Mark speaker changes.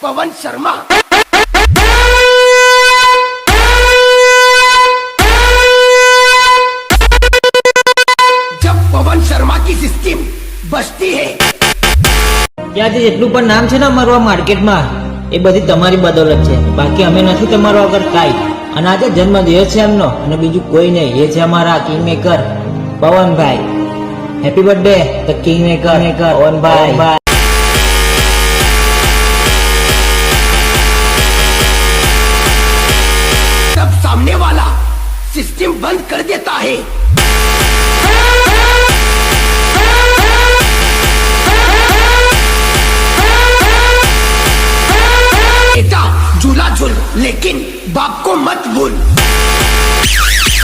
Speaker 1: पवन शर्मा। जब पवन शर्मा की सिस्टम बचती है
Speaker 2: ત્યાં જેટલું પણ નામ છે ને અમારું આ માર્કેટમાં એ બધી તમારી બદૌલત છે, બાકી અમે નથી તમારો આગળ કાંઈ. અને આજે જન્મદિવસ છે એમનો, અને બીજું કોઈ નહીં, એ છે અમારા કિંગ મેકર પવનભાઈ. Happy birthday the king maker પવનભાઈ.
Speaker 1: तब सामने वाला सिस्टम बंद कर देता है। बेटा झूला झूल लेकिन बाप को मत भूल।